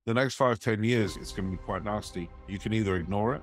The next 5, 10 years, it's going to be quite nasty. You can either ignore it,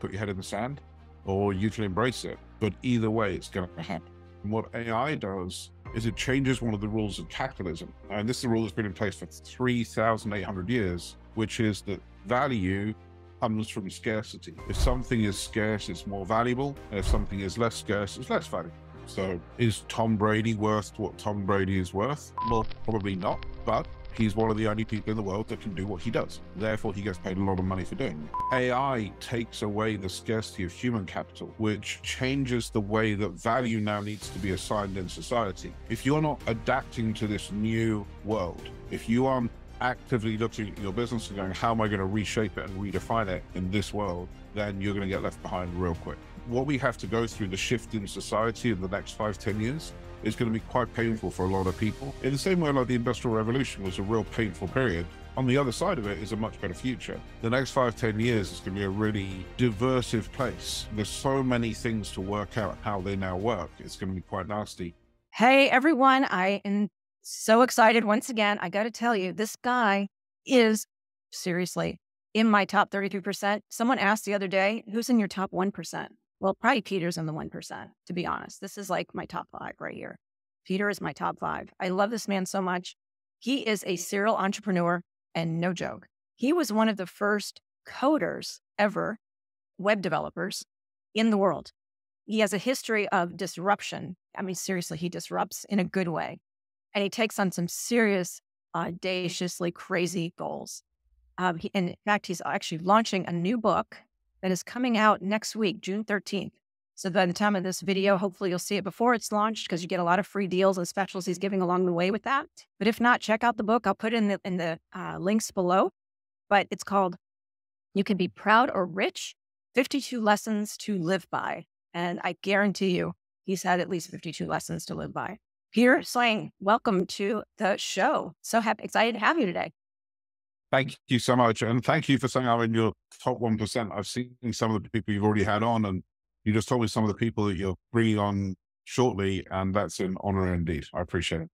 put your head in the sand, or you can embrace it. But either way, it's going to happen. And what AI does is it changes one of the rules of capitalism. And this is a rule that's been in place for 3,800 years, which is that value comes from scarcity. If something is scarce, it's more valuable. And if something is less scarce, it's less valuable. So is Tom Brady worth what Tom Brady is worth? Well, probably not, but he's one of the only people in the world that can do what he does. Therefore, he gets paid a lot of money for doing it. AI takes away the scarcity of human capital, which changes the way that value now needs to be assigned in society. If you're not adapting to this new world, if you aren't actively looking at your business and going, how am I going to reshape it and redefine it in this world, then you're going to get left behind real quick. What we have to go through, the shift in society in the next 5, 10 years, is going to be quite painful for a lot of people. In the same way like the Industrial Revolution was a real painful period, on the other side of it is a much better future. The next 5, 10 years is going to be a really diversive place. There's so many things to work out how they now work. It's going to be quite nasty. Hey, everyone. I am so excited. Once again, I got to tell you, this guy is seriously in my top 33%. Someone asked the other day, who's in your top 1%? Well, probably Peter's in the 1%, to be honest. This is like my top 5 right here. Peter is my top 5. I love this man so much. He is a serial entrepreneur, and no joke. He was one of the first coders ever, web developers in the world. He has a history of disruption. I mean, seriously, he disrupts in a good way. And he takes on some serious, audaciously crazy goals. In fact, he's actually launching a new book that is coming out next week, June 13th. So by the time of this video, hopefully you'll see it before it's launched because you get a lot of free deals and specials he's giving along the way with that. But if not, check out the book. I'll put it in the links below. But it's called You Can Be Proud or Rich, 52 Lessons to Live By. And I guarantee you, he's had at least 52 lessons to live by. Peter Swain, welcome to the show. So excited to have you today. Thank you so much. And thank you for saying I'm in your top 1%. I've seen some of the people you've already had on, and you just told me some of the people that you're bringing on shortly. And that's an honor indeed. I appreciate it.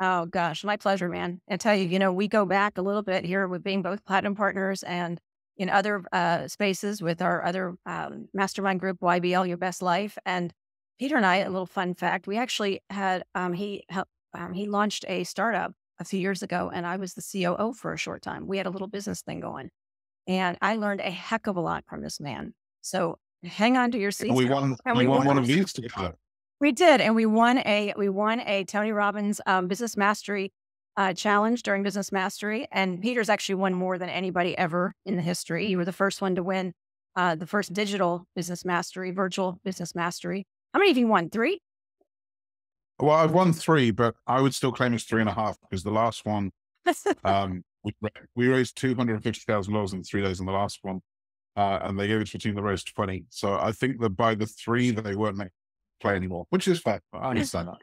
Oh gosh, my pleasure, man. I tell you, we go back a little bit here with being both platinum partners and in other spaces with our other mastermind group, YBL, Your Best Life. And Peter and I, a little fun fact, we actually had, he launched a startup a few years ago, and I was the COO for a short time. We had a little business thing going, and I learned a heck of a lot from this man. So hang on to your seats. And we won one of these together. We did, and we won a Tony Robbins Business Mastery challenge during Business Mastery. And Peter's actually won more than anybody ever in the history. You were the first one to win the first digital business mastery, virtual business mastery. How many of you won? 3? Well, I've won 3, but I would still claim it's 3.5 because the last one, we raised $250,000 in 3 days in the last one, and they gave it to a team that raised 20. So I think that by the 3, they weren't making play anymore, which is fair. I understand that.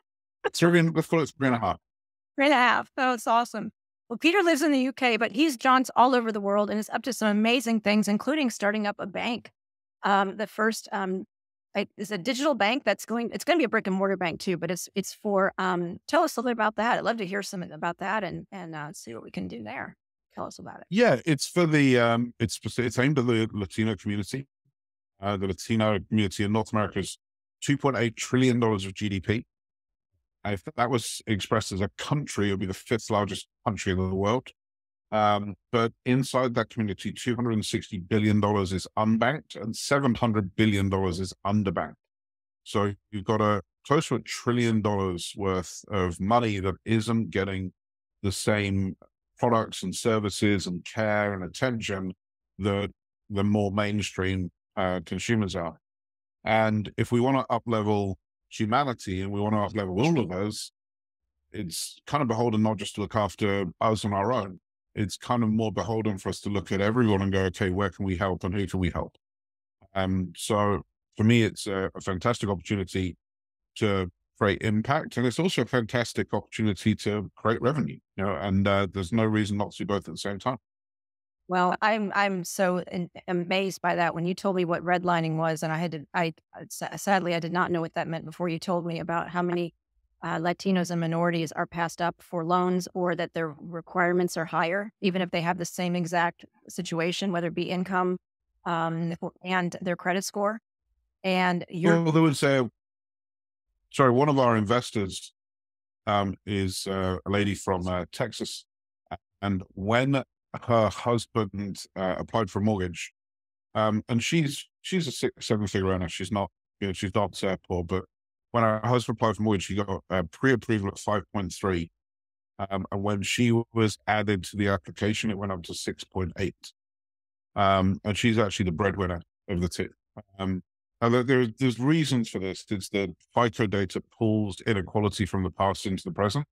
Let's call it 3.5. 3.5. Oh, it's awesome. Well, Peter lives in the UK, but he's jaunts all over the world and is up to some amazing things, including starting up a bank. The first is a digital bank it's going to be a brick and mortar bank too, but it's for, tell us a little bit about that. I'd love to hear something about that and see what we can do there. Tell us about it. Yeah, it's for the, it's aimed at the Latino community. The Latino community in North America is $2.8 trillion of GDP. If that was expressed as a country, it would be the 5th largest country in the world. But inside that community, $260 billion is unbanked and $700 billion is underbanked. So you've got close to $1 trillion worth of money that isn't getting the same products and services and care and attention that the more mainstream consumers are. And if we want to up-level humanity and we want to up-level all of us, it's kind of beholden not just to look after us on our own. It's kind of more beholden for us to look at everyone and go, okay, where can we help and who can we help? So for me, it's a fantastic opportunity to create impact. And it's also a fantastic opportunity to create revenue, and there's no reason not to do both at the same time. Well, I'm so amazed by that. When you told me what redlining was, and sadly, I did not know what that meant before you told me about how many Latinos and minorities are passed up for loans, or that their requirements are higher, even if they have the same exact situation, whether it be income and their credit score. And you're Well, there was sorry, one of our investors is a lady from Texas. And when her husband applied for a mortgage, and she's a seven-figure earner. She's not, she's not poor, but when her husband applied for a mortgage, she got pre-approval at 5.3. And when she was added to the application, it went up to 6.8. And she's actually the breadwinner of the two. And there's reasons for this. It's that FICO data pulls inequality from the past into the present.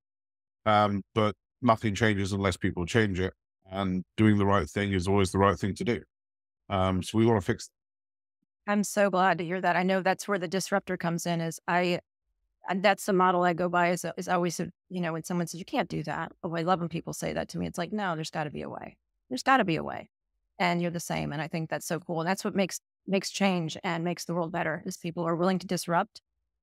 But nothing changes unless people change it. And doing the right thing is always the right thing to do. So we want to fix that. I'm so glad to hear that. I know that's where the disruptor comes in. And that's the model I go by. Is always, when someone says you can't do that. Oh, I love when people say that to me. It's like, no, there's got to be a way. There's got to be a way. And you're the same. And I think that's so cool. And that's what makes change and makes the world better, is people are willing to disrupt,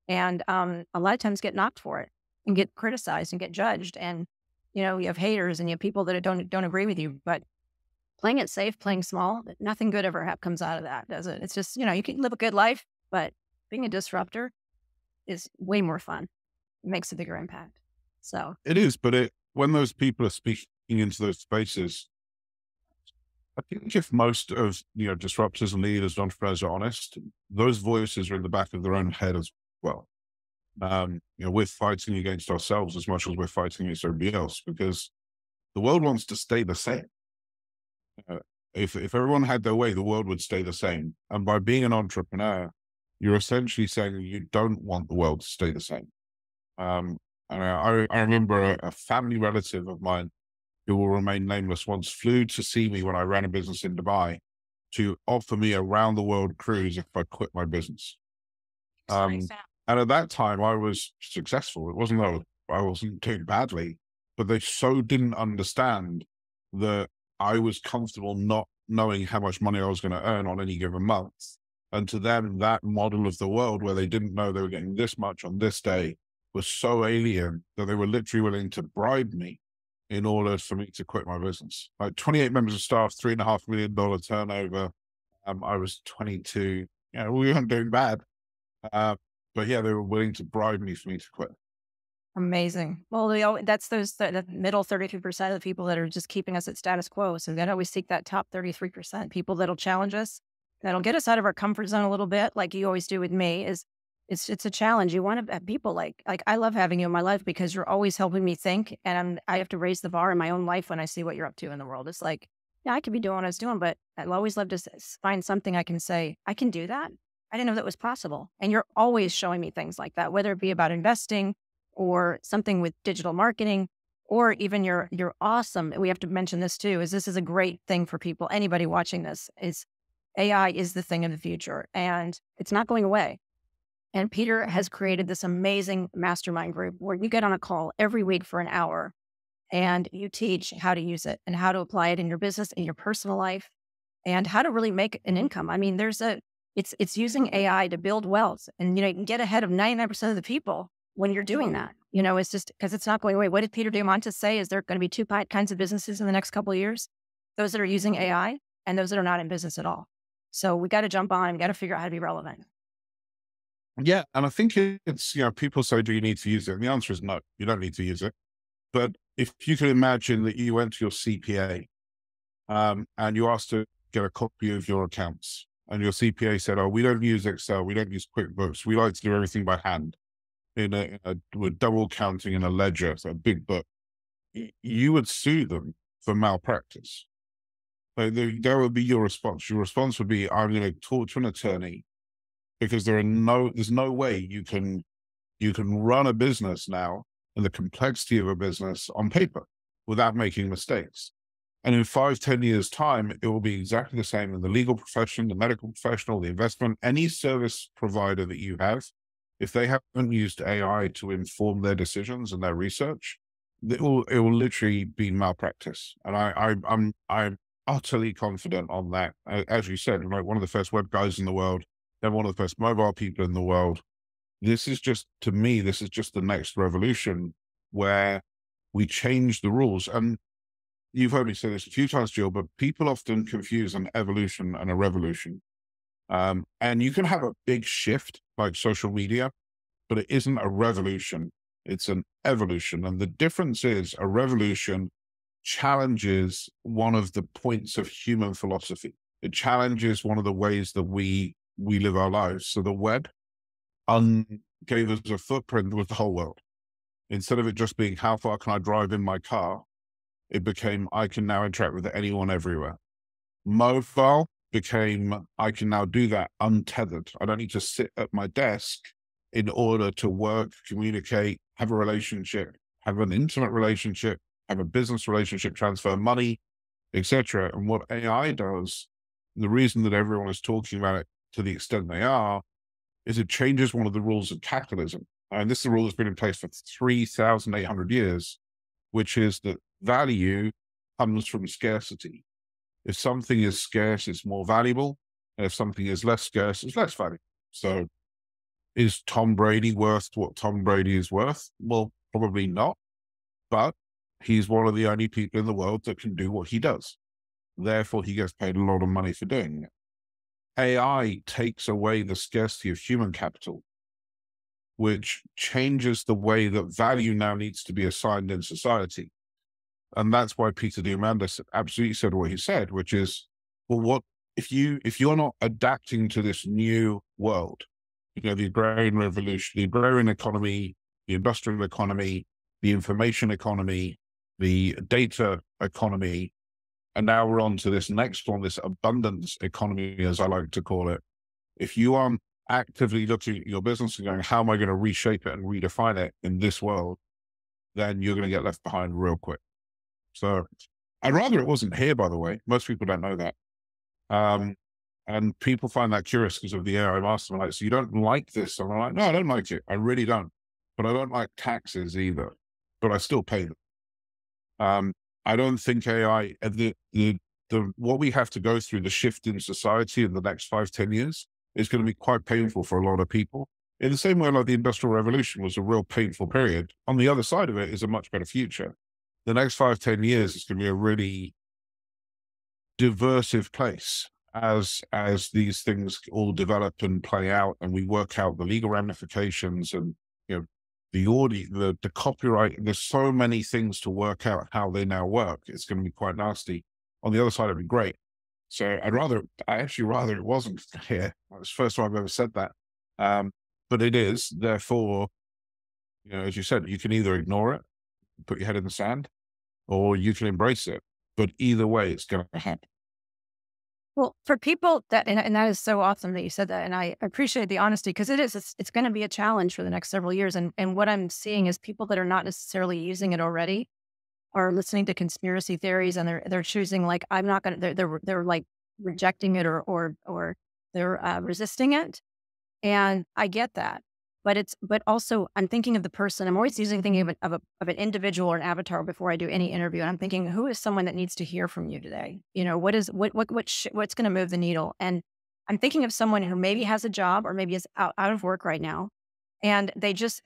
and a lot of times get knocked for it and get criticized and get judged. And you have haters and you have people that don't agree with you. But playing it safe, playing small, nothing good ever comes out of that, does it? It's just, you can live a good life, but being a disruptor is way more fun. It makes a bigger impact. So it is, but when those people are speaking into those spaces, I think if most of disruptors and leaders and entrepreneurs are honest, those voices are in the back of their own head as well. We're fighting against ourselves as much as we're fighting against everybody else, because the world wants to stay the same. If everyone had their way, the world would stay the same. And by being an entrepreneur, you're essentially saying you don't want the world to stay the same. And I remember a family relative of mine, who will remain nameless, once flew to see me when I ran a business in Dubai to offer me a round the world cruise if I quit my business. And at that time I was successful. It wasn't that I wasn't doing badly, but they so didn't understand that I was comfortable not knowing how much money I was going to earn on any given month. And to them, that model of the world where they didn't know they were getting this much on this day was so alien that they were literally willing to bribe me in order for me to quit my business. Like 28 members of staff, $3.5 million turnover. I was 22. We weren't doing bad. But yeah, they were willing to bribe me for me to quit. Amazing. Well, that's the middle 33% of the people that are just keeping us at status quo. So we got to always seek that top 33%, people that'll challenge us, that'll get us out of our comfort zone a little bit, like you always do with me. It's a challenge. You want to have people like I love having you in my life, because you're always helping me think, and I have to raise the bar in my own life when I see what you're up to in the world. It's like, yeah, I could be doing what I was doing, but I'd always love to find something I can say, I can do that. I didn't know that was possible. And you're always showing me things like that, whether it be about investing or something with digital marketing, or even you're awesome. We have to mention this too, is this is a great thing for people. Anybody watching this, is AI is the thing of the future, and it's not going away. And Peter has created this amazing mastermind group where you get on a call every week for an hour and you teach how to use it and how to apply it in your business, in your personal life, and how to really make an income. I mean, it's using AI to build wealth, and, you can get ahead of 99% of the people when you're doing that. It's just because it's not going away. What did Peter Diamandis say? Is there going to be two kinds of businesses in the next couple of years? Those that are using AI and those that are not in business at all. So we got to jump on, we got to figure out how to be relevant. Yeah. And I think it's, people say, do you need to use it? And the answer is no, you don't need to use it. But if you could imagine that you went to your CPA and you asked to get a copy of your accounts, and your CPA said, oh, we don't use Excel, we don't use QuickBooks, we like to do everything by hand with double counting in a ledger, so a big book, you would sue them for malpractice. That would be your response. Your response would be, I'm going to talk to an attorney, because there's no way you can run a business now and the complexity of a business on paper without making mistakes. And in 5-10 years time, it will be exactly the same in the legal profession, the medical professional, the investment, any service provider that you have. If they haven't used AI to inform their decisions and their research, it will literally be malpractice. And I'm utterly confident on that. As you said, like one of the first web guys in the world, then one of the first mobile people in the world. this is just, to me, this is just the next revolution where we change the rules. And you've heard me say this a few times, Jill, but people often confuse an evolution and a revolution. And you can have a big shift like social media, but it isn't a revolution. It's an evolution. And the difference is a revolution challenges one of the points of human philosophy. It challenges one of the ways that we live our lives. So the web gave us a footprint with the whole world. Instead of it just being, how far can I drive in my car? It became, I can now interact with anyone everywhere. Mobile became, I can now do that untethered. I don't need to sit at my desk in order to work, communicate, have a relationship, have an intimate relationship, have a business relationship, transfer money, etc. And what AI does, the reason that everyone is talking about it to the extent they are, is it changes one of the rules of capitalism. And this is a rule that's been in place for 3,800 years, which is that value comes from scarcity. If something is scarce, it's more valuable. And if something is less scarce, it's less valuable. So is Tom Brady worth what Tom Brady is worth? Well, probably not. But he's one of the only people in the world that can do what he does. Therefore, he gets paid a lot of money for doing it. AI takes away the scarcity of human capital, which changes the way that value now needs to be assigned in society. And that's why Peter Diamandis absolutely said what he said, which is, well, what if you're not adapting to this new world, the agrarian revolution, the agrarian economy, the industrial economy, the information economy, the data economy, and now we're on to this next one, this abundance economy, as I like to call it. If you aren't actively looking at your business and going, how am I going to reshape it and redefine it in this world, then you're going to get left behind real quick. So I'd rather it wasn't here, by the way. Most people don't know that. And people find that curious because of the AI Mastermind. Like, so you don't like this? And I'm like, no, I don't like it. I really don't. But I don't like taxes either, but I still pay them. I don't think AI, what we have to go through, the shift in society in the next 5-10 years is going to be quite painful for a lot of people. In the same way, like the Industrial Revolution was a real painful period. On the other side of it is a much better future. The next 5-10 years is going to be a really diversive place as these things all develop and play out, and we work out the legal ramifications and the audio, the copyright. There's so many things to work out how they now work. It's going to be quite nasty. On the other side, it'd be great. So I actually rather it wasn't here. It's the first time I've ever said that. But it is. Therefore, as you said, you can either ignore it, put your head in the sand, or you can embrace it. But either way, it's going to happen. Well, for people that, and that is so awesome that you said that. And I appreciate the honesty, because it's going to be a challenge for the next several years. And what I'm seeing is people that are not necessarily using it already are listening to conspiracy theories, and they're choosing, like, I'm not going to, they're like rejecting it or they're resisting it. And I get that. But also I'm thinking of the person. I'm always thinking of an individual or an avatar before I do any interview. And I'm thinking, who is someone that needs to hear from you today? What's going to move the needle? And I'm thinking of someone who maybe has a job or maybe is out of work right now. And they just,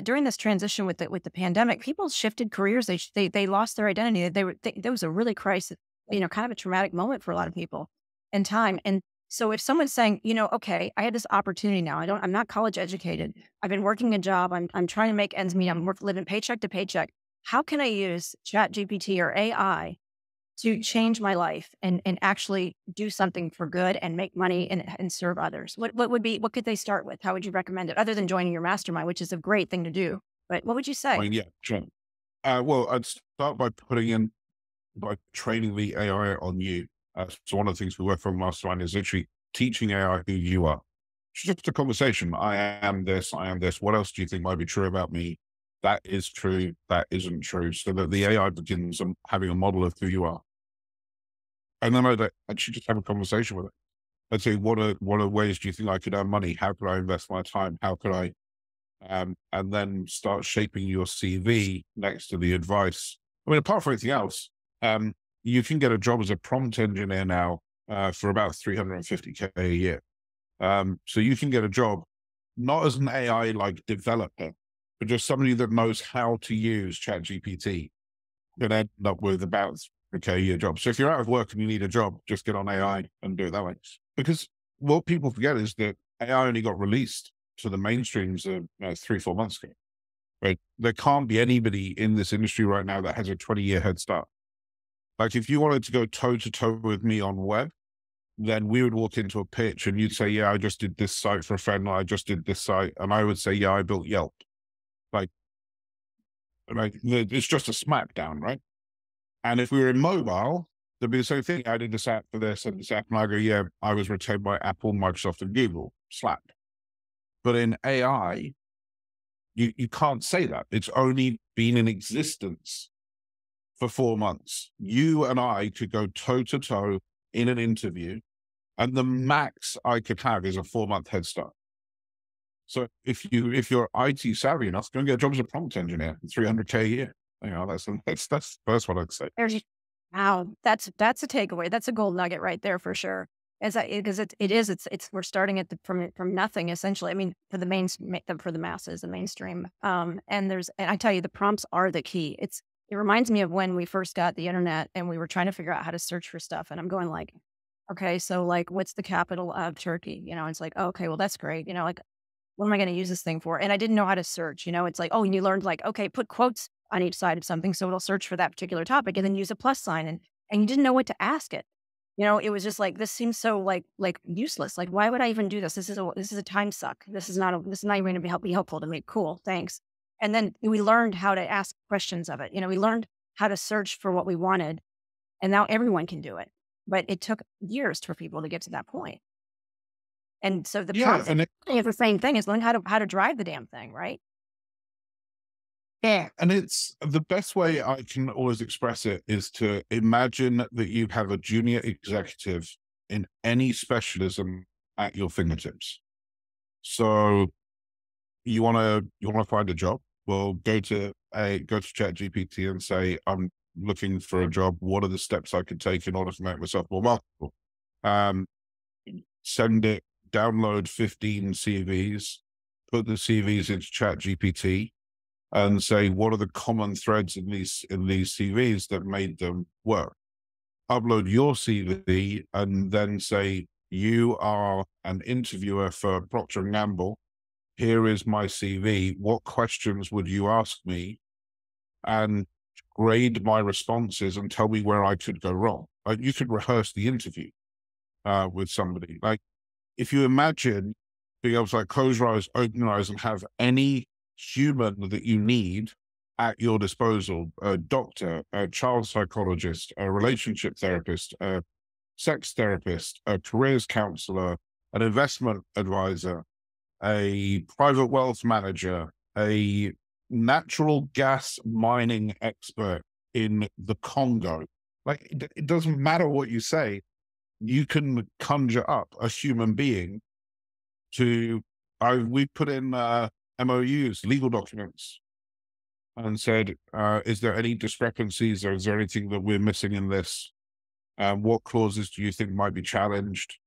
during this transition with the pandemic, people shifted careers. They lost their identity. There was a really crisis, kind of a traumatic moment for a lot of people in time. And so if someone's saying, okay, I had this opportunity now. I'm not college educated. I've been working a job. I'm trying to make ends meet. I'm living paycheck to paycheck. How can I use Chatgpt or AI to change my life and actually do something for good and make money and serve others? What could they start with? How would you recommend it, other than joining your mastermind, which is a great thing to do? But what would you say? Yeah, sure. Well, I'd start by training the AI on you. So one of the things we work from Mastermind is literally teaching AI who you are. It's just a conversation. I am this. What else do you think might be true about me? That is true. That isn't true. So that the AI begins having a model of who you are. And then I'd actually just have a conversation with it. I'd say, what are ways do you think I could earn money? How could I invest my time? How could I? And then start shaping your CV next to the advice. I mean, apart from anything else, you can get a job as a prompt engineer now for about $350K a year. So you can get a job not as an AI like developer, but just somebody that knows how to use ChatGPT, can end up with about okay year job. So if you're out of work and you need a job, just get on AI and do it that way. Because what people forget is that AI only got released to the mainstreams 3-4 months ago. Right? There can't be anybody in this industry right now that has a 20-year head start. Like if you wanted to go toe to toe with me on web, then we would walk into a pitch and you'd say, yeah, I just did this site for a friend. I just did this site. And I would say, yeah, I built Yelp. Like it's just a smackdown, right? And if we were in mobile, there'd be the same thing. I did this app for this and this app. And I go, yeah, I was retained by Apple, Microsoft, and Google, Slack. But in AI, you can't say that. It's only been in existence for 4 months. You and I could go toe to toe in an interview, and the max I could have is a 4-month head start. So if you're IT savvy enough, go and get a job as a prompt engineer, $300K a year. You know, that's the first one I'd say. Wow, that's a takeaway. That's a gold nugget right there for sure. Because we're starting at from nothing essentially. I mean, for the masses, the mainstream. And I tell you, the prompts are the key. It reminds me of when we first got the internet and we were trying to figure out how to search for stuff. And I'm going like, okay, so like, what's the capital of Turkey? You know, it's like, oh, okay, well, that's great. You know, like, what am I going to use this thing for? And I didn't know how to search. You know, it's like, oh, and you learned like, okay, put quotes on each side of something, so it'll search for that particular topic, and then use a plus sign. And you didn't know what to ask it. You know, it was just like, this seems so like useless. Like, why would I even do this? This is a time suck. This is not even going to be helpful to me. Cool, thanks. And then we learned how to ask questions of it. You know, we learned how to search for what we wanted, and now everyone can do it. But it took years for people to get to that point. And so the process is the same thing as learning how to drive the damn thing, right? Yeah, and it's the best way I can always express it is to imagine that you have a junior executive in any specialism at your fingertips. So you want to find a job? Well, go to ChatGPT and say, I'm looking for a job. What are the steps I could take in order to make myself more marketable? Send it, download 15 CVs, put the CVs into ChatGPT, and say, what are the common threads in these CVs that made them work? Upload your CV and then say, you are an interviewer for Procter & Gamble. Here is my CV. What questions would you ask me? And grade my responses and tell me where I could go wrong. Like, you could rehearse the interview with somebody. Like, if you imagine being able to like close your eyes, open your eyes, and have any human that you need at your disposal, a doctor, a child psychologist, a relationship therapist, a sex therapist, a careers counselor, an investment advisor, a private wealth manager, a natural gas mining expert in the Congo. Like, it doesn't matter what you say, you can conjure up a human being we put in MOUs, legal documents, and said, is there any discrepancies or is there anything that we're missing in this? What clauses do you think might be challenged?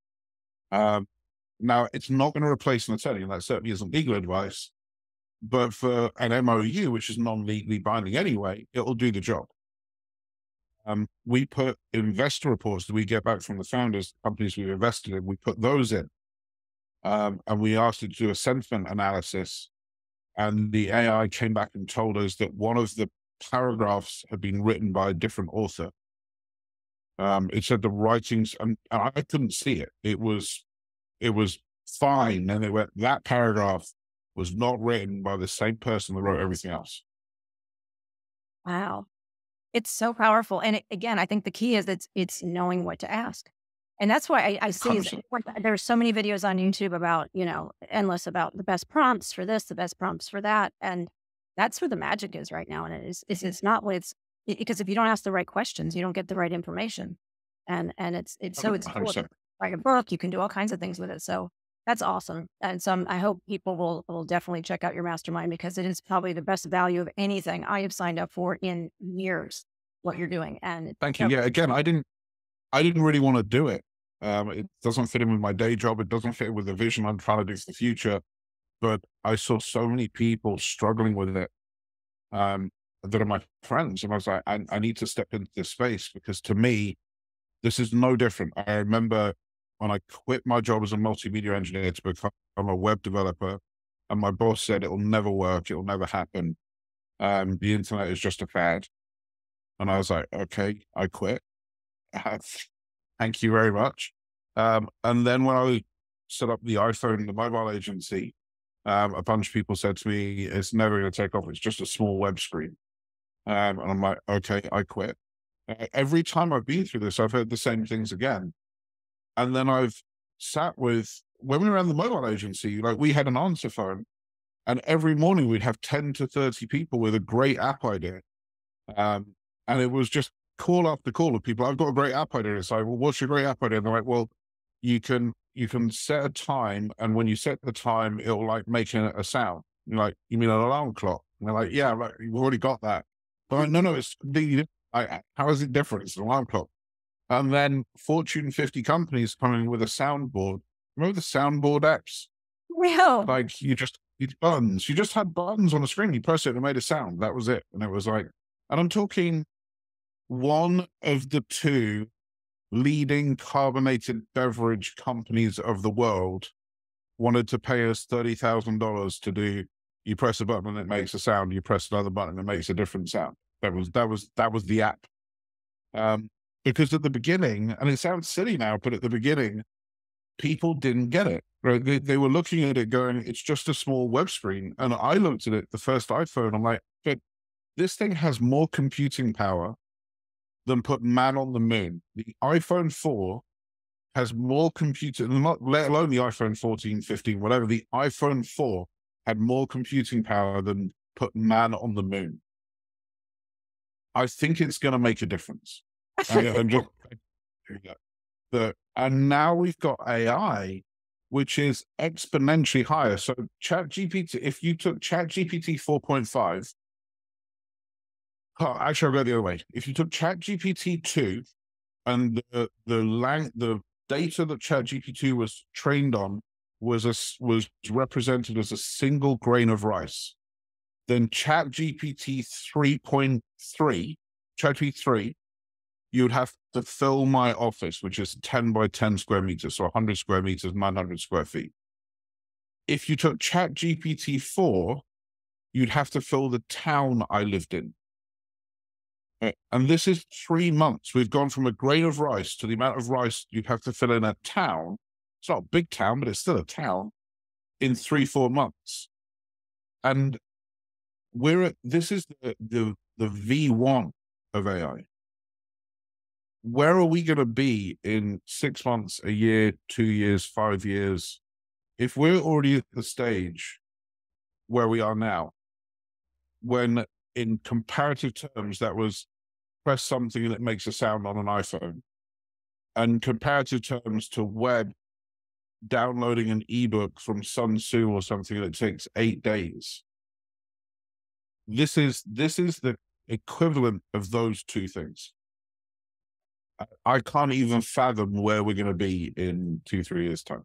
Now, it's not going to replace an attorney, and that certainly isn't legal advice, but for an MOU, which is non-legally binding anyway, it will do the job. We put investor reports that we get back from the founders, companies we've invested in, we put those in. And we asked it to do a sentiment analysis, and the AI came back and told us that one of the paragraphs had been written by a different author. It said the writings, and I couldn't see it. It was fine. And they went, that paragraph was not written by the same person that wrote everything else. Wow. It's so powerful. And again, I think the key is it's knowing what to ask. And that's why I see there's so many videos on YouTube about, you know, endless about the best prompts for this, the best prompts for that. And that's where the magic is right now. And it's not because if you don't ask the right questions, you don't get the right information. And it's cool. Write a book, you can do all kinds of things with it. So that's awesome. And so I hope people will definitely check out your mastermind, because it is probably the best value of anything I have signed up for in years, what you're doing. And thank you. Yeah. Again, I didn't really want to do it. It doesn't fit in with my day job. It doesn't fit with the vision I'm trying to do for the future. but I saw so many people struggling with it, that are my friends. And I was like, I need to step into this space, because to me, this is no different. I remember when I quit my job as a multimedia engineer to become a web developer, and my boss said, it'll never work. It'll never happen. The internet is just a fad. And I was like, okay, I quit. Thank you very much. And then when I set up the iPhone, the mobile agency, a bunch of people said to me, it's never going to take off. It's just a small web screen. And I'm like, okay, I quit. Every time I've been through this, I've heard the same things again. And then I've sat with, when we ran the mobile agency, like we had an answer phone, and every morning we'd have 10 to 30 people with a great app idea. And it was just call after call of people. I've got a great app idea. It's like, well, what's your great app idea? And they're like, well, you can set a time, and when you set the time, it'll like make a sound. You're like, you mean an alarm clock? And they're like, yeah, like, you've already got that. But I'm like, no, it's completely different. How is it different? It's an alarm clock. And then Fortune 50 companies coming with a soundboard. Remember the soundboard apps? Real. Like these buttons. You just had buttons on the screen. You press it and it made a sound. That was it. And it was like, and I'm talking one of the two leading carbonated beverage companies of the world wanted to pay us $30,000 to do, you press a button and it makes a sound. You press another button and it makes a different sound. That was the app. Because at the beginning, and it sounds silly now, but at the beginning, people didn't get it. Right? They were looking at it going, it's just a small web screen. And I looked at it, the first iPhone, I'm like, but this thing has more computing power than put man on the moon. The iPhone 4 has more computing, let alone the iPhone 14, 15, whatever. The iPhone 4 had more computing power than put man on the moon. I think it's going to make a difference. And now we've got AI, which is exponentially higher. So Chatgpt, if you took Chatgpt 4.5, actually, I'll go the other way. If you took Chatgpt 2 and the data that Chatgpt was trained on was represented as a single grain of rice, then Chatgpt 3.3, Chatgpt 3, you'd have to fill my office, which is 10 by 10 square meters, so 100 square meters, 900 square feet. If you took Chatgpt 4, you'd have to fill the town I lived in. And this is 3 months. We've gone from a grain of rice to the amount of rice you'd have to fill in a town. It's not a big town, but it's still a town, in 3-4 months. And this is the V1 of AI. Where are we going to be in 6 months, a year, 2 years, 5 years? If we're already at the stage where we are now, when in comparative terms, that was press something that makes a sound on an iPhone, and comparative terms to web, downloading an ebook from Sun Tzu or something that takes 8 days. This is the equivalent of those two things. I can't even fathom where we're going to be in 2-3 years' time.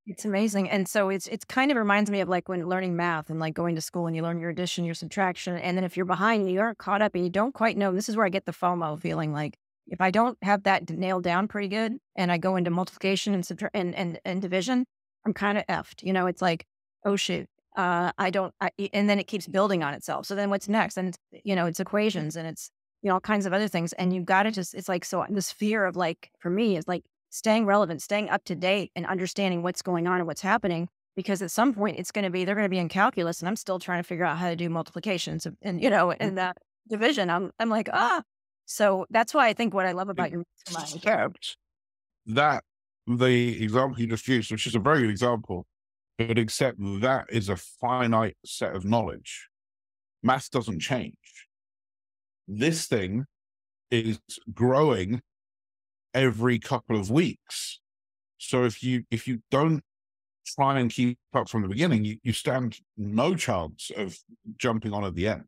It's amazing. And so it's kind of reminds me of like when learning math and like going to school and you learn your addition, your subtraction. And then if you're behind, you aren't caught up and you don't quite know. This is where I get the FOMO feeling, like if I don't have that nailed down pretty good and I go into multiplication and subtraction and division, I'm kind of effed. You know, it's like, oh shoot, and then it keeps building on itself. So then what's next? And it's, you know, it's equations and it's, you know, all kinds of other things. And you've got to just, it's like, so this fear of like, for me is like staying relevant, staying up to date and understanding what's going on and what's happening. Because at some point they're going to be in calculus and I'm still trying to figure out how to do multiplications and, you know, and that division. I'm like, so that's why I think what I love about your mastermind. Except that the example you just used, which is a very good example, but except that is a finite set of knowledge. Math doesn't change. This thing is growing every couple of weeks. So if you don't try and keep up from the beginning, you stand no chance of jumping on at the end.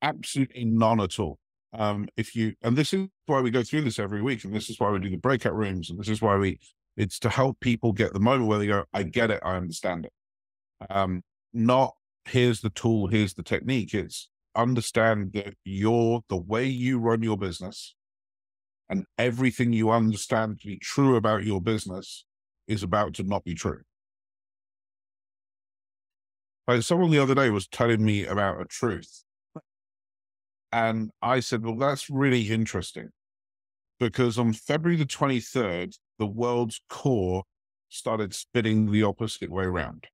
Absolutely none at all. And this is why we go through this every week, and this is why we do the breakout rooms, and this is why we It's to help people get the moment where they go, I get it, I understand it. Not here's the tool, here's the technique. It's understand that the way you run your business and everything you understand to be true about your business is about to not be true. Like someone the other day was telling me about a truth. And I said, well, that's really interesting because on February the 23rd, the world's core started spinning the opposite way around.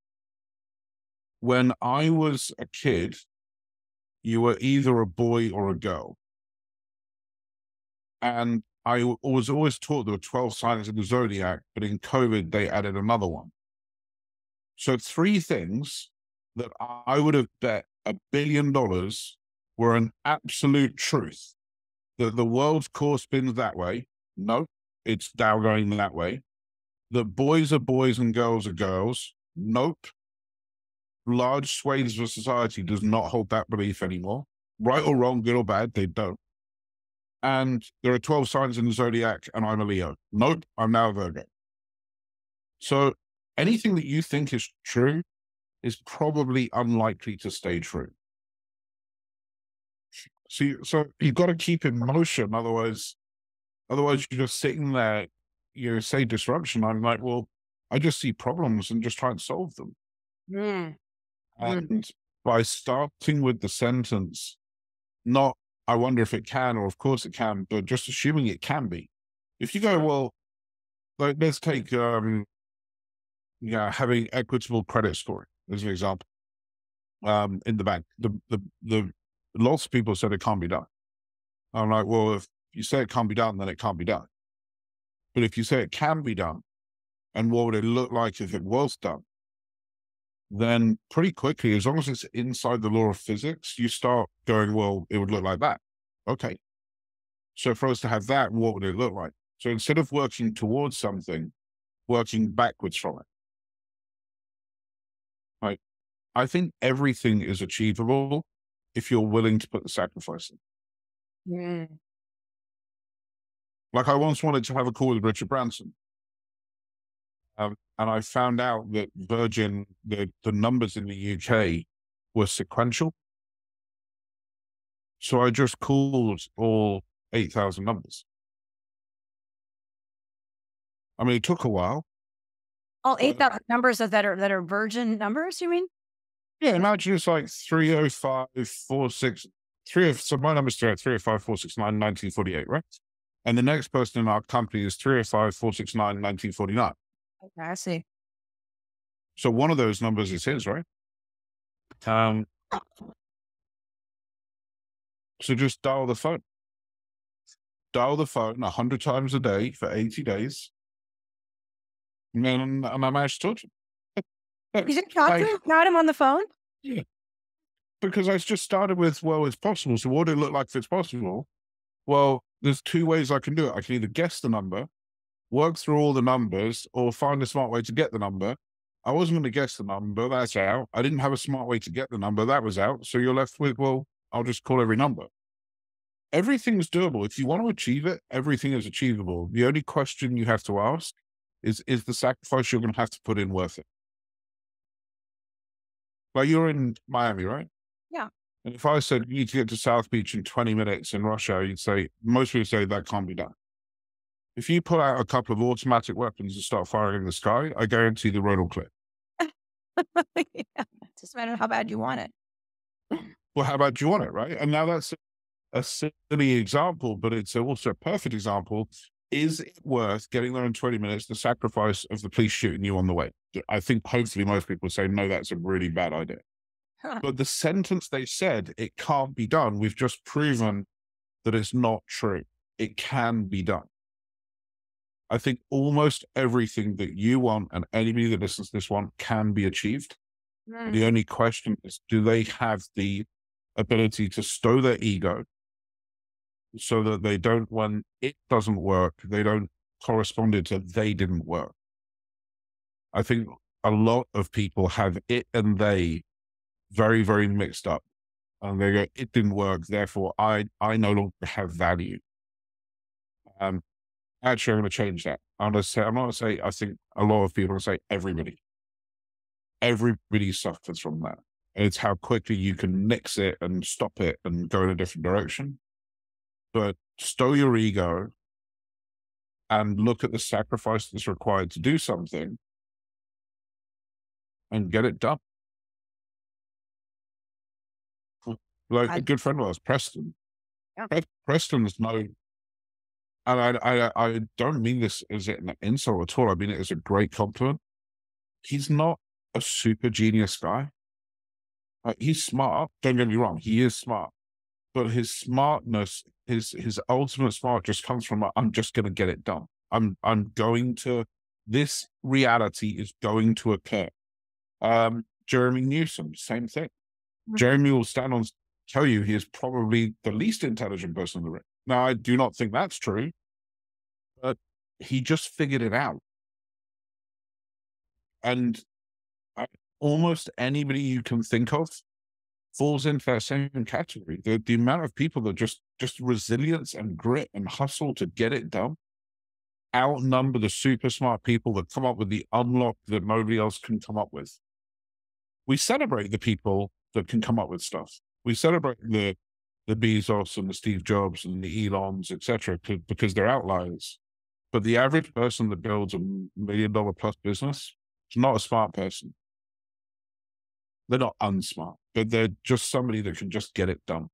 When I was a kid, you were either a boy or a girl. And I was always taught there were 12 signs of the zodiac, but in COVID, they added another one. So 3 things that I would have bet $1 billion were an absolute truth. That the world's core spins that way. No, it's now going that way. That boys are boys and girls are girls. Nope. Large swathes of society does not hold that belief anymore. Right or wrong, good or bad, they don't. And there are 12 signs in the zodiac and I'm a Leo. Nope, I'm now a Virgo. So anything that you think is true is probably unlikely to stay true. So you've got to keep in motion. Otherwise you're just sitting there, you say disruption. I'm like, well, I just see problems and just try and solve them. Mm. And by starting with the sentence, not, I wonder if it can, or of course it can, but just assuming it can be. If you go, well, like, let's take, having equitable credit scoring as an example, in the bank, the lots of people said it can't be done. I'm like, well, if you say it can't be done, then it can't be done. But if you say it can be done, and what would it look like if it was done? Then pretty quickly, as long as it's inside the law of physics, you start going, well, it would look like that. Okay. So for us to have that, what would it look like? So instead of working towards something, working backwards from it. Right. I think everything is achievable if you're willing to put the sacrifice in. Yeah. Like I once wanted to have a call with Richard Branson. And I found out that Virgin, the numbers in the UK were sequential. So I just called all 8,000 numbers. I mean, it took a while. All 8,000 numbers that are Virgin numbers, you mean? Yeah, imagine it's like 30546. So my number's 3054669 1948, right? And the next person in our company is 305 1949. Okay, I see. So one of those numbers is his, right? So just dial the phone. Dial the phone 100 times a day for 80 days. And I managed to talk to him. You didn't talk to him? Got him on the phone? Yeah. Because I just started with, well, it's possible. So what would it look like if it's possible? Well, there's 2 ways I can do it. I can either guess the number, work through all the numbers, or find a smart way to get the number. I wasn't going to guess the number. That's out. I didn't have a smart way to get the number. That was out. So you're left with, well, I'll just call every number. Everything's doable. If you want to achieve it, everything is achievable. The only question you have to ask is the sacrifice you're going to have to put in worth it? Like you're in Miami, right? Yeah. And if I said you need to get to South Beach in 20 minutes in rush hour, most people say that can't be done. If you pull out a couple of automatic weapons and start firing in the sky, I guarantee the road will clear. Yeah. Just matter how bad you want it. Well, how bad do you want it, right? And now that's a silly example, but it's also a perfect example. Is it worth getting there in 20 minutes, the sacrifice of the police shooting you on the way? I think hopefully most people say, no, that's a really bad idea. But the sentence they said, it can't be done, we've just proven that it's not true. It can be done. I think almost everything that you want and anybody that listens to this one can be achieved. The only question is, do they have the ability to stow their ego so that they don't, when it doesn't work, they don't correspond it to they didn't work. I think a lot of people have it and they very, very mixed up. And they go, it didn't work, therefore I no longer have value. Actually, I'm going to change that. I'm not going to say, I think a lot of people are going to say everybody. Everybody suffers from that. It's how quickly you can nix it and stop it and go in a different direction. But stow your ego and look at the sacrifice that's required to do something and get it done. Like a good friend of ours, Preston. Yeah. Preston's known, and I don't mean this as an insult at all. I mean it as a great compliment. He's not a super genius guy. He's smart. Don't get me wrong. He is smart, but his smartness, his ultimate smart, just comes from I'm just going to get it done. I'm going to. This reality is going to occur. Jeremy Newsom, same thing. Jeremy will stand on, tell you he is probably the least intelligent person in the room. Now, I do not think that's true, but he just figured it out. And almost anybody you can think of falls into that same category. The amount of people that just resilience and grit and hustle to get it done outnumber the super smart people that come up with the unlock that nobody else can come up with. We celebrate the people that can come up with stuff. We celebrate the Bezos and the Steve Jobs and the Elons, etc., because they're outliers. But the average person that builds $1 million plus business is not a smart person. They're not unsmart, but they're just somebody that can just get it done.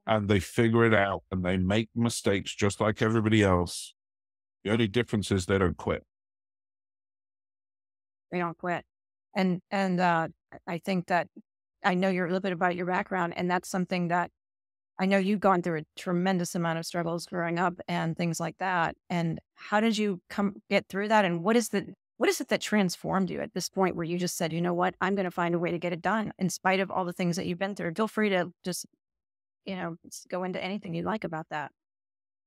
And they figure it out and they make mistakes just like everybody else. The only difference is they don't quit. They don't quit. And I think that I know a little bit about your background, and that's something that I know you've gone through a tremendous amount of struggles growing up and things like that. And how did you get through that? And what is it that transformed you at this point where you just said, you know what, I'm going to find a way to get it done in spite of all the things that you've been through? Feel free to just, go into anything you'd like about that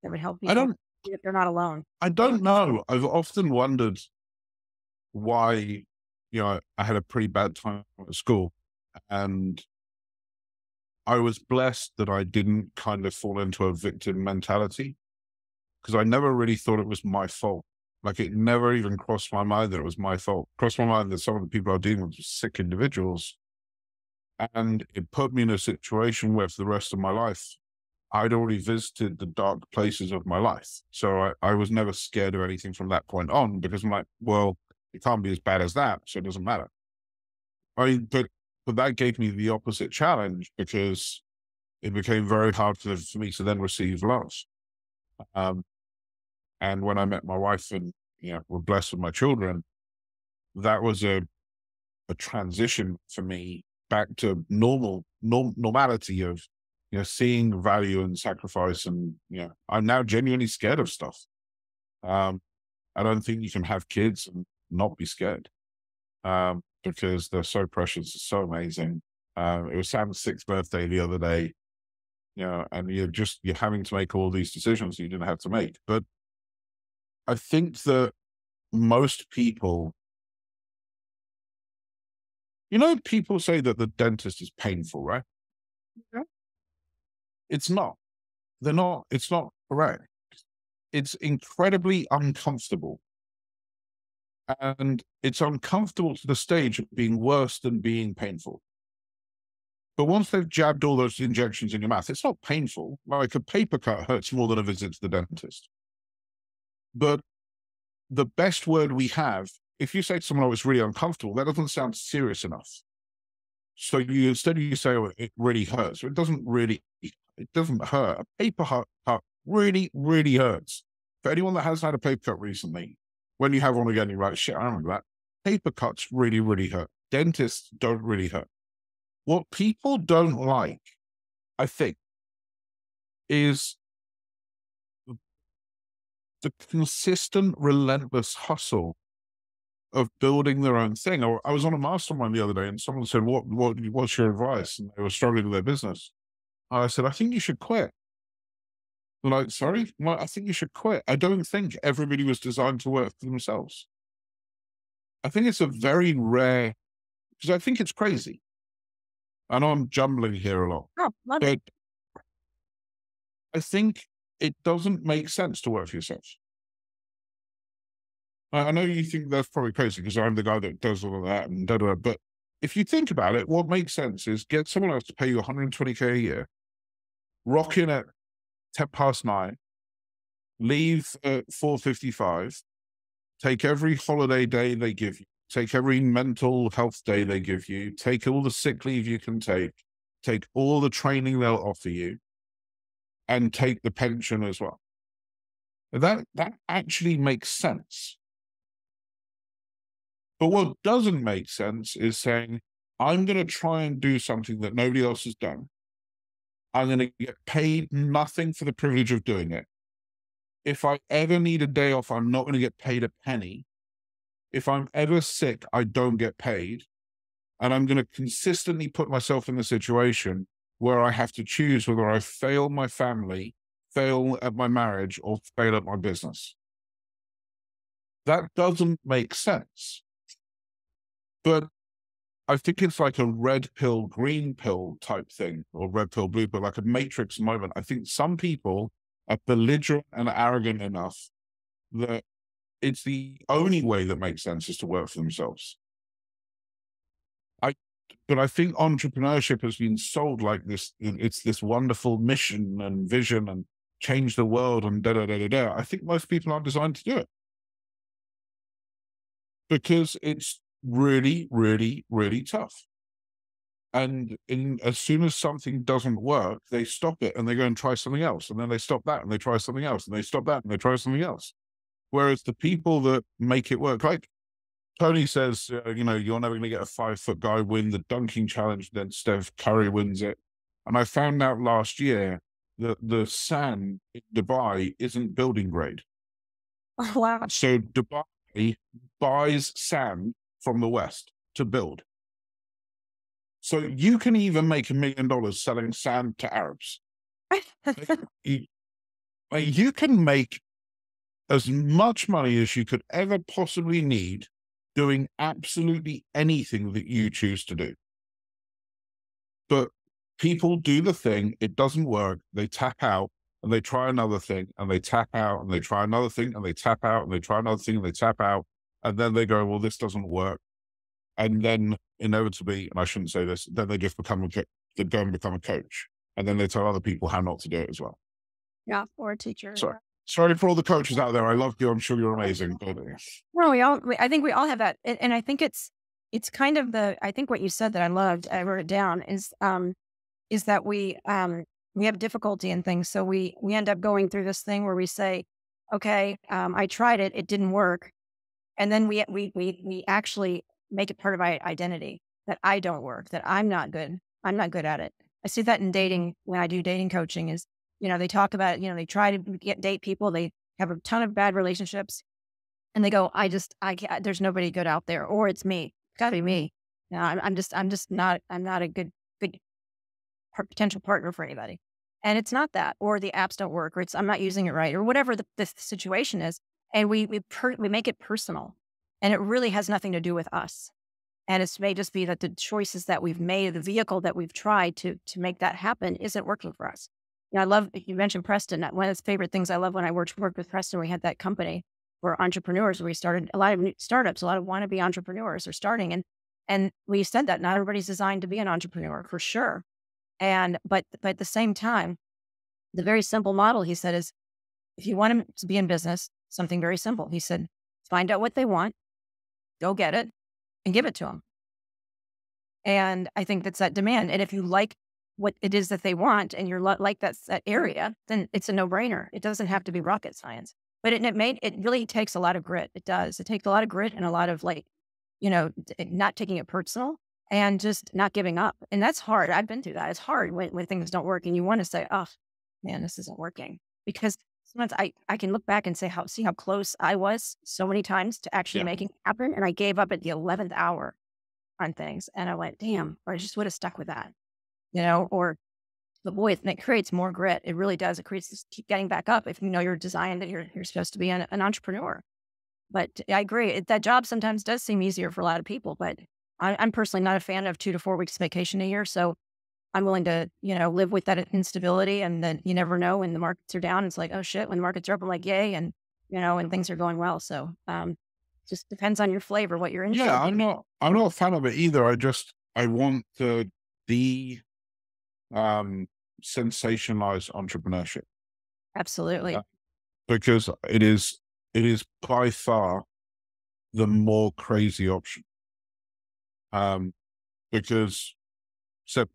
would help people if they're not alone. I don't know. I've often wondered why, I had a pretty bad time at school, and I was blessed that I didn't kind of fall into a victim mentality, because I never really thought it was my fault. Like, it never even crossed my mind that it was my fault. It crossed my mind that some of the people I was dealing with were sick individuals. And it put me in a situation where for the rest of my life, I'd already visited the dark places of my life. So I was never scared of anything from that point on, because I'm like, well, it can't be as bad as that, so it doesn't matter. I mean, but that gave me the opposite challenge, because it became very hard for me to then receive love. And when I met my wife and, we're blessed with my children, that was a transition for me back to normality of, seeing value and sacrifice. And, I'm now genuinely scared of stuff. I don't think you can have kids and not be scared, because they're so precious, so amazing. It was Sam's 6th birthday the other day, and you're having to make all these decisions you didn't have to make. But I think that most people, people say that the dentist is painful, right? Yeah. It's not. It's not correct. It's incredibly uncomfortable. And it's uncomfortable to the stage of being worse than being painful. But once they've jabbed all those injections in your mouth, it's not painful. Like, a paper cut hurts more than a visit to the dentist. But the best word we have, if you say to someone, oh, it's really uncomfortable, that doesn't sound serious enough. So instead you say, oh, it really hurts. It doesn't hurt. A paper cut really, really hurts. For anyone that has had a paper cut recently, when you have one again, you're like, shit, I remember that. Paper cuts really, really hurt. Dentists don't really hurt. What people don't like, I think, is the consistent, relentless hustle of building their own thing. I was on a mastermind the other day, and someone said, what's your advice? And they were struggling with their business. I said, I think you should quit. They're like, sorry? Well, I think you should quit. I don't think everybody was designed to work for themselves. I think it's a very rare, because I think it's crazy. I know I'm jumbling here a lot. Oh, love but it. I think it doesn't make sense to work for yourself. I know you think that's probably crazy because I'm the guy that does all of that and da. But if you think about it, what makes sense is get someone else to pay you 120K a year, rock in at 9:10, leave at 4:55, take every holiday day they give you, take every mental health day they give you, take all the sick leave you can take all the training they'll offer you, and take the pension as well. That actually makes sense. But what doesn't make sense is saying, I'm going to try and do something that nobody else has done. I'm going to get paid nothing for the privilege of doing it. If I ever need a day off, I'm not going to get paid a penny. If I'm ever sick, I don't get paid. And I'm going to consistently put myself in the situation where I have to choose whether I fail my family, fail at my marriage, or fail at my business. That doesn't make sense. But I think it's like a red pill, green pill type thing, or red pill, blue pill, like a matrix moment. I think some people are belligerent and arrogant enough that it's the only way that makes sense is to work for themselves. But I think entrepreneurship has been sold like this. It's this wonderful mission and vision and change the world and da. I think most people aren't designed to do it because it's really, really, really tough. And as soon as something doesn't work, they stop it and they go and try something else. And then they stop that and they try something else. And they stop that and they try something else. Whereas the people that make it work, like Tony says, you're never going to get a 5-foot guy win the dunking challenge, then Steph Curry wins it. And I found out last year that the sand in Dubai isn't building grade. Oh, wow. So Dubai buys sand from the West to build. So you can even make $1 million selling sand to Arabs. You can make as much money as you could ever possibly need doing absolutely anything that you choose to do. But people do the thing, it doesn't work, they tap out, and they try another thing, and they tap out, and they try another thing, and they tap out, and they try another thing, and they tap out, and then they go, well, this doesn't work. And then inevitably, and I shouldn't say this, then they just go and become a coach. And then they tell other people how not to do it as well. Yeah, or a teacher. Sorry for all the coaches out there. I love you. I'm sure you're amazing. But no, I think we all have that. And I think it's kind of I think what you said that I loved, I wrote it down, is that we have difficulty in things. So we end up going through this thing where we say, okay, I tried it. It didn't work. And then we actually make it part of my identity that I don't work, that I'm not good. I'm not good at it. I see that in dating when I do dating coaching is, they talk about, they try to date people. They have a ton of bad relationships and they go, I can't, there's nobody good out there, or it's me. It's gotta be me. I'm not a good potential partner for anybody. And it's not that, or the apps don't work, or I'm not using it right, or whatever the situation is. And we make it personal, and it really has nothing to do with us. And it may just be that the choices that we've made, the vehicle that we've tried to make that happen isn't working for us. I love, you mentioned Preston. One of the favorite things I love when I worked with Preston, we had that company for entrepreneurs where we started a lot of new startups, a lot of wannabe entrepreneurs are starting. And we said that not everybody's designed to be an entrepreneur for sure. But at the same time, the very simple model, he said, is if you want them to be in business, something very simple. He said, find out what they want, go get it, and give it to them. And I think that's that demand. And if you like what it is that they want and you're like that area, then it's a no-brainer. It doesn't have to be rocket science. But it really takes a lot of grit. It does. It takes a lot of grit and a lot of not taking it personal and just not giving up. And that's hard. I've been through that. It's hard when things don't work and you want to say, oh, man, this isn't working. Because sometimes I can look back and see how close I was so many times to actually making it happen. And I gave up at the 11th hour on things. And I went, damn, or I just would have stuck with that, but boy, it creates more grit. It really does. It creates this keep getting back up if you're designed that you're supposed to be an entrepreneur. But I agree. That job sometimes does seem easier for a lot of people, but I'm personally not a fan of 2 to 4 weeks vacation a year. So I'm willing to, live with that instability, and then you never know when the markets are down. It's like, oh shit, when the markets are up, I'm like, yay. And, and things are going well. So, Just depends on your flavor, what you're into. Yeah, I'm not a fan of it either. I want to sensationalize entrepreneurship. Absolutely. Because it is by far the more crazy option. Because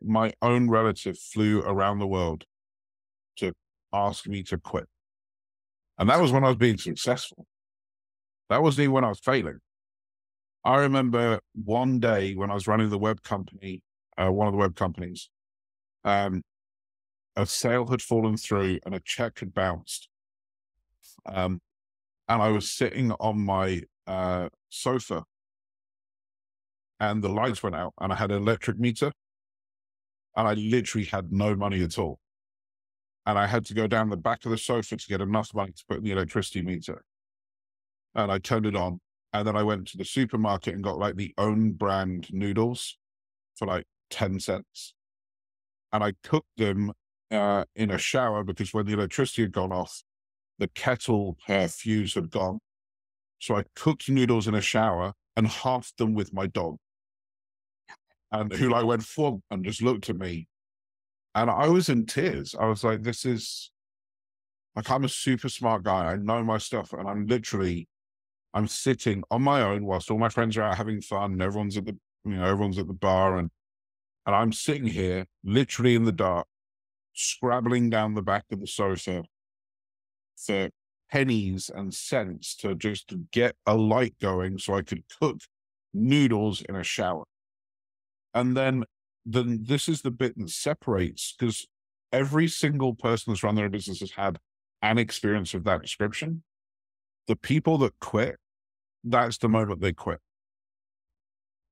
my own relative flew around the world to ask me to quit. And that was when I was being successful. That wasn't even when I was failing. I remember one day when I was running the web company, one of the web companies, a sale had fallen through and a check had bounced. And I was sitting on my sofa and the lights went out and I had an electric meter and I literally had no money at all. And I had to go down the back of the sofa to get enough money to put in the electricity meter. And I turned it on. And then I went to the supermarket and got like the own brand noodles for like 10 cents. And I cooked them in a shower because when the electricity had gone off, the kettle fuse had gone. So I cooked noodles in a shower and halved them with my dog. And who like went flump and just looked at me. And I was in tears. I was like, this is like, I'm a super smart guy. I know my stuff. And I'm sitting on my own whilst all my friends are out having fun and everyone's at the bar. And I'm sitting here literally in the dark, scrabbling down the back of the sofa for pennies and cents to just get a light going so I could cook noodles in a shower. And then this is the bit that separates, because every single person that's run their business has had an experience of that description. The people that quit, that's the moment they quit.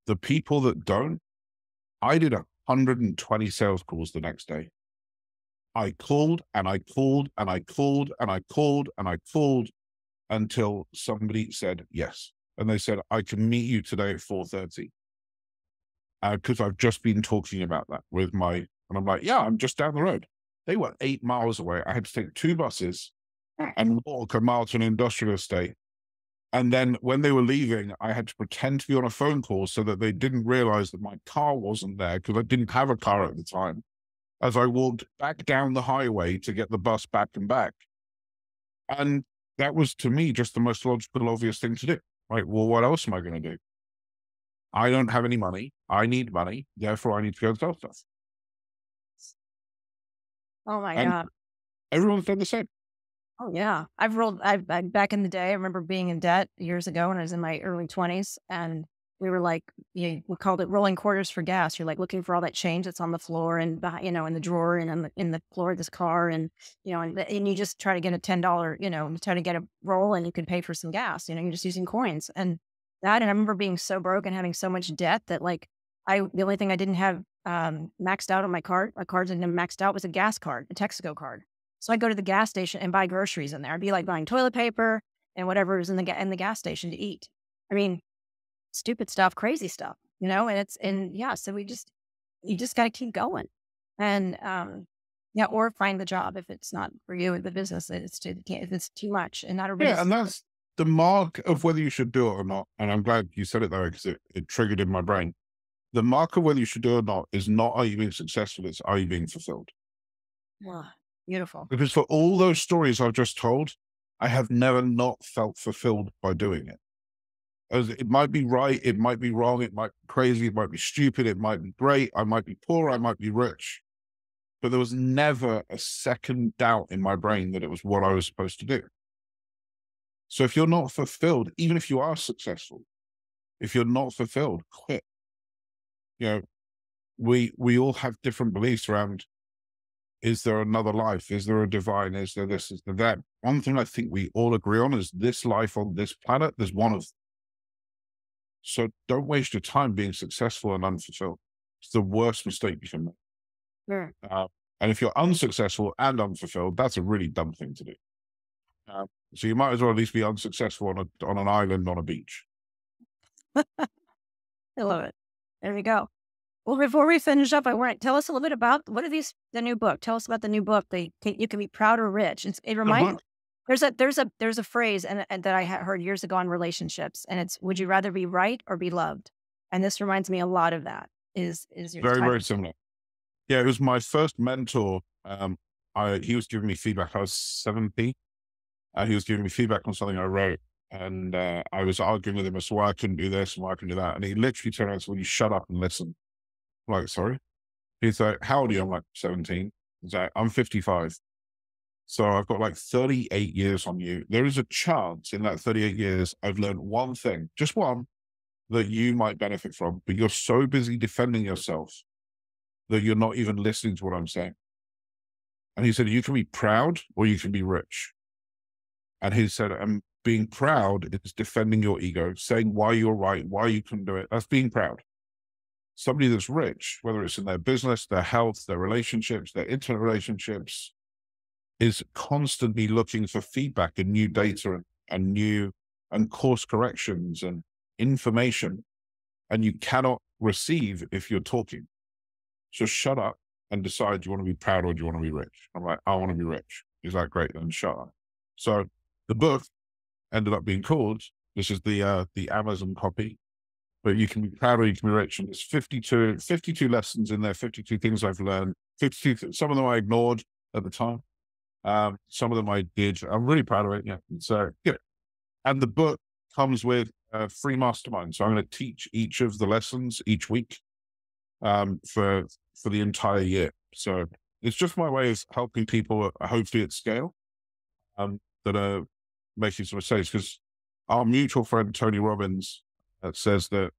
The people that don't, I did 120 sales calls the next day. I called and I called and I called and I called and I called until somebody said yes. And they said, I can meet you today at 4:30. Because I've just been talking about that with and I'm like, yeah, I'm just down the road. They were 8 miles away. I had to take 2 buses and walk a mile to an industrial estate. And then when they were leaving, I had to pretend to be on a phone call so that they didn't realize that my car wasn't there because I didn't have a car at the time, as I walked back down the highway to get the bus back and back. And that was, to me, just the most logical, obvious thing to do. Right? Well, what else am I going to do? I don't have any money. I need money. Therefore, I need to go and sell stuff. Oh my And God. everyone's done the same. Oh yeah. I back in the day, I remember being in debt years ago when I was in my early 20s, and we were like, we called it rolling quarters for gas. You're like looking for all that change that's on the floor and in the drawer and in the floor of this car, and and you just try to get a $10, try to get a roll, and you could pay for some gas. You're just using coins and that. And I remember being so broke and having so much debt that the only thing I didn't have maxed out on my cards didn't have maxed out was a gas card, a Texaco card. So I'd go to the gas station and buy groceries in there. I'd be like buying toilet paper and whatever is in the gas station to eat. I mean, stupid stuff, crazy stuff, so you just got to keep going. And, or find the job if it's not for you, the business, if it's too much and not a Yeah. And that's the mark of whether you should do it or not. And I'm glad you said it though, because it triggered in my brain. The mark of whether you should do it or not is not, are you being successful? It's, are you being fulfilled? Yeah. Beautiful. Because for all those stories I've just told, I have never not felt fulfilled by doing it. As it might be right, it might be wrong, it might be crazy, it might be stupid, it might be great, I might be poor, I might be rich. But there was never a second doubt in my brain that it was what I was supposed to do. So if you're not fulfilled, even if you are successful, if you're not fulfilled, quit. We all have different beliefs around, is there another life? Is there a divine? Is there this? Is there that? One thing I think we all agree on is this life on this planet, there's one of them. So don't waste your time being successful and unfulfilled. It's the worst mistake you can make. Sure. And if you're unsuccessful and unfulfilled, that's a really dumb thing to do. So you might as well at least be unsuccessful on an island on a beach. I love it. There we go. Well, before we finish up, I want to tell us a little bit about the new book. Tell us about the new book. You can be proud or rich. It reminds There's a phrase and that I heard years ago on relationships, and it's, would you rather be right or be loved? And this reminds me a lot of that. Is your Very, type very of similar. Yeah, it was my first mentor. He was giving me feedback. I was 70. He was giving me feedback on something I wrote. And I was arguing with him as to why I couldn't do this and why I couldn't do that. And he literally turned around and said, "Will you shut up and listen?" I'm like, sorry? He's like, "How old are you?" I'm like, 17. He's like, "I'm 55. So I've got like 38 years on you. There is a chance in that 38 years, I've learned one thing, just one, that you might benefit from, but you're so busy defending yourself that you're not even listening to what I'm saying." And he said, "You can be proud or you can be rich." And he said, "And being proud is defending your ego, saying why you're right, why you can do it. That's being proud." Somebody that's rich, whether it's in their business, their health, their relationships, their intimate relationships, is constantly looking for feedback and new data and new and course corrections and information. And you cannot receive if you're talking. So shut up and decide, do you want to be proud or do you want to be rich? I'm like, "I want to be rich." He's like, "Great, then shut up." So the book ended up being called, this is the Amazon copy, but you can be proud or you can be rich. And there's 52 lessons in there, 52 things I've learned, 52, some of them I ignored at the time. Some of them I did. I'm really proud of it. Yeah. So, yeah. And the book comes with a free mastermind. So I'm going to teach each of the lessons each week for the entire year. So it's just my way of helping people, hopefully at scale, that are making some mistakes. Because our mutual friend, Tony Robbins, says that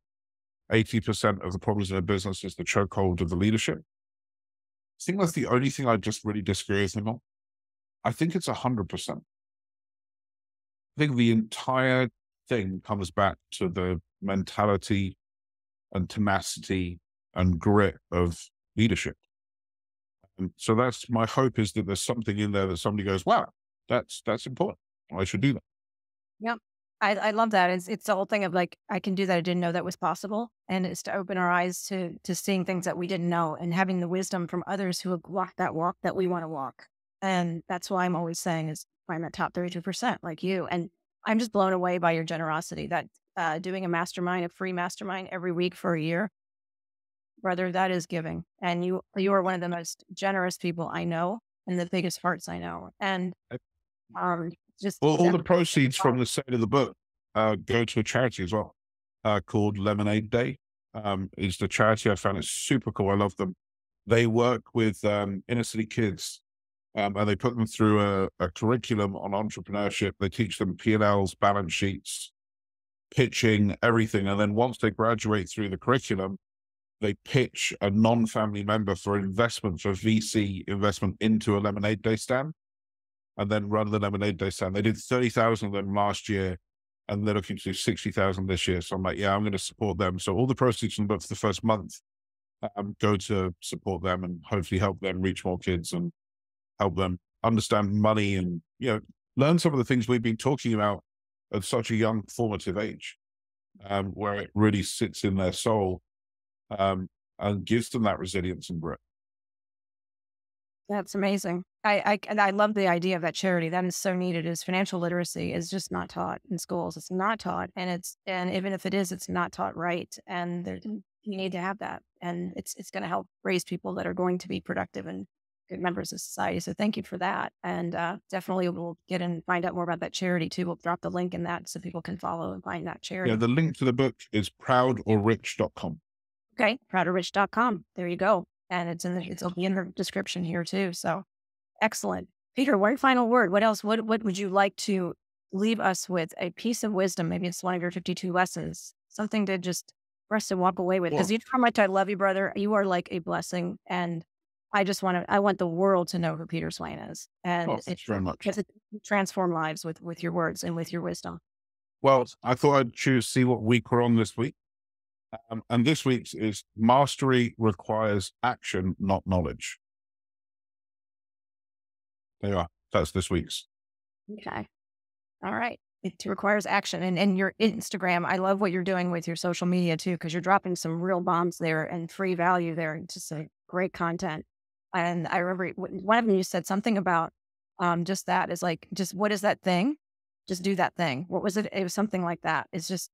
80% of the problems in a business is the chokehold of the leadership. I think that's the only thing I just really disagree with him on. I think it's 100%. I think the entire thing comes back to the mentality and tenacity and grit of leadership. And so that's my hope, is that there's something in there that somebody goes, "Wow, that's important. I should do that." Yep. I love that. It's the whole thing of like, I can do that. I didn't know that was possible. And it's to open our eyes to seeing things that we didn't know and having the wisdom from others who have walked that walk that we want to walk. And that's why I'm always saying is I'm at top 32% like you. And I'm just blown away by your generosity that doing a free mastermind every week for a year, brother, that is giving. And you are one of the most generous people I know and the biggest hearts I know. And just Well, all the proceeds from the sale of the book go to a charity as well, called Lemonade Day. Is the charity. I found it super cool. I love them. They work with inner city kids, and they put them through a curriculum on entrepreneurship. They teach them P&Ls, balance sheets, pitching, everything. And then once they graduate through the curriculum, they pitch a non-family member for investment, for VC investment into a Lemonade Day stand, and then run the Lemonade Day stand. They did 30,000 of them last year, and they're looking to do 60,000 this year. So I'm like, yeah, I'm going to support them. So all the proceeds from the book for the first month go to support them and hopefully help them reach more kids and help them understand money and, learn some of the things we've been talking about at such a young formative age, where it really sits in their soul, and gives them that resilience and grit. That's amazing. I love the idea of that charity. That is so needed. Is financial literacy is just not taught in schools. It's not taught, and even if it is, it's not taught right. And you need to have that, and it's going to help raise people that are going to be productive and good members of society. So thank you for that, and definitely we'll get in and find out more about that charity too. We'll drop the link in that so people can follow and find that charity. Yeah, the link to the book is proudorrich.com. Okay, proudorrich.com. There you go. And it'll be in the description here too. So excellent. Peter, one final word. What else? What would you like to leave us with? A piece of wisdom. Maybe it's one of your 52 lessons, something to just for us to walk away with. Because you know how much I love you, brother. You are like a blessing. And I want the world to know who Peter Swain is. And thanks very much. Because it transform lives with your words and with your wisdom. Well, I thought I'd see what week we're on this week. And this week's is mastery requires action, not knowledge. There you are. That's this week's. Okay. All right. It requires action. And your Instagram, I love what you're doing with your social media too, because you're dropping some real bombs there and free value there. Just a great content. And I remember one of them, you said something about Just that is like, just what is that thing? Just do that thing. What was it? It was something like that. It's just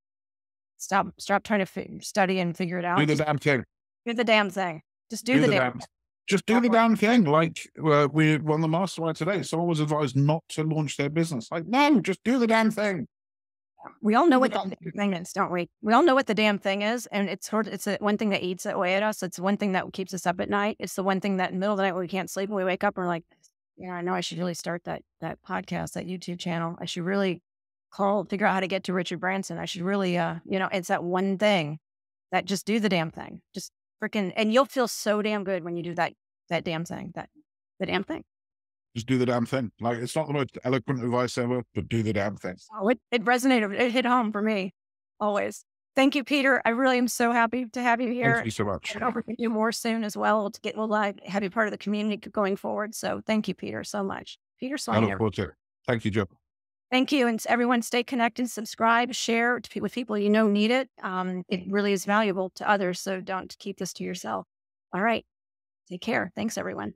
stop trying to study and figure it out. Do the damn thing. Do the damn thing. Just do the damn thing. Just do the damn thing. Like we won the mastermind today. Someone was advised not to launch their business. Like, no, just do the damn thing. We all know what the damn thing is, don't we? We all know what the damn thing is. And it's one thing that eats away at us. It's one thing that keeps us up at night. It's the one thing that in the middle of the night when we can't sleep and we wake up and we're like, yeah, I know I should really start that podcast, that YouTube channel. I should really figure out how to get to Richard Branson. I should really, it's that one thing that just do the damn thing. Just freaking, and you'll feel so damn good when you do that damn thing, the damn thing. Just do the damn thing. Like, it's not the most eloquent advice ever, but do the damn thing. Oh, it resonated. It hit home for me always. Thank you, Peter. I really am so happy to have you here. Thank you so much. I hope we can do more soon as well we'll have you part of the community going forward. So thank you, Peter, so much. Peter Swain. I look forward to it. Thank you, Joe. Thank you. And everyone stay connected, subscribe, share with people you know need it. It really is valuable to others. So don't keep this to yourself. All right. Take care. Thanks, everyone.